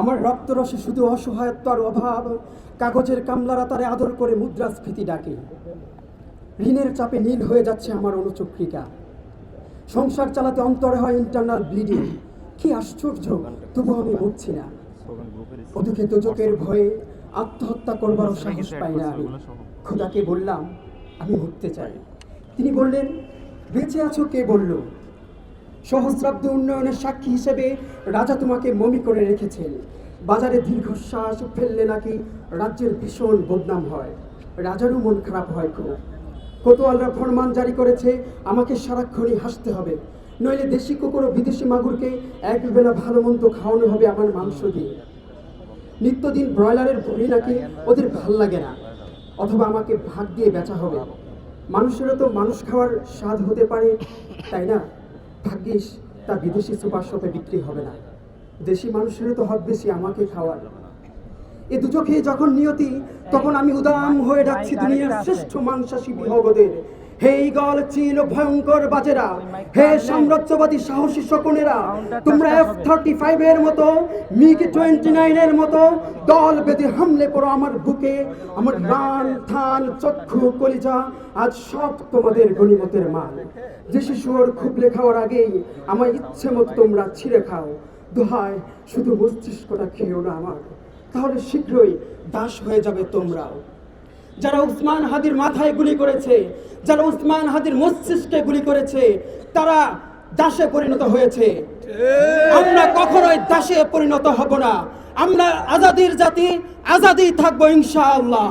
আমার রক্তরসে শুধু অসহায়ত্বর অভাব, কাগজের কামলারা তারে আদর করে মুদ্রাস্ফীতি ডাকে। ঋণের চাপে নীল হয়ে যাচ্ছে আমার অনুচক্রিকা। সংসার চালাতে অন্তরে হয় ইন্টারনাল ব্লিডিং। কি আশ্চর্য, তবু আমি মরছি না। ওদিকে দোজকের ভয়ে আত্মহত্যা করবারও সাহস পাই না আমি। খোদাকে বললাম আমি মরতে চাই। তিনি বললেন, বেঁচে আছো কে বলল? সহস্রাব্দ উন্নয়নের সাক্ষী হিসেবে রাজা তোমাকে মমি করে রেখেছেন। বাজারে দীর্ঘশ্বাস ফেললে নাকি রাজ্যের ভীষণ বদনাম হয়। রাজারও মন খারাপ হয় খুব। কোতোয়ালরা ফরমান জারি করেছে আমাকে সারাক্ষণই হাসতে হবে, নইলে দেশি কুকুর ও বিদেশি মাগুরকে একবেলা ভালো মন্দ খাওয়ানো হবে আমার মাংস দিয়ে। নিত্যদিন ব্রয়লারের ভরি নাকি ওদের ভাল লাগে না, অথবা আমাকে ভাগ দিয়ে বেচা হবে। মানুষেরও তো মানুষ খাওয়ার স্বাদ হতে পারে, তাই না? ভাগ্যিস তা বিদেশি সুপার শপে বিক্রি হবে না। দেশি মানুষেরও তো হক বেশি আমাকে খাওয়ার। এ দুচোখে যখন নিয়তি, তখন আমি উদাম হয়ে ডাকছি দুনিয়ার শ্রেষ্ঠ মাংসাশী বিহগদের। হে ঈগল, চিল, ভয়ঙ্কর বাজেরা, হে সাম্রাজ্যবাদী সাহসী শকুনেরা, তোমরা F-35 এর মতো, MiG-29 এর মতো দল বেঁধে হামলে পড়ো আমার বুকে। আমার রান, থান, চক্ষু, কলিজা আজ সব তোমাদের গনিমতের মাল। যে শিশুর খুবলে খাওয়ার আগেই আমার ইচ্ছে মতো তোমরা ছিঁড়ে খাও। দোহায়, শুধু মস্তিষ্কটা খেয়েও না আমার, তাহলে শীঘ্রই দাস হয়ে যাবে তোমরাও। যারা উসমান হাদির মাথায় গুলি করেছে, যারা উসমান হাদির মস্তিষ্কে গুলি করেছে, তারা দাসে পরিণত হয়েছে। আমরা কখনোই দাসে পরিণত হব না। আমরা আজাদির জাতি, আজাদি থাকবো ইনশাআল্লাহ।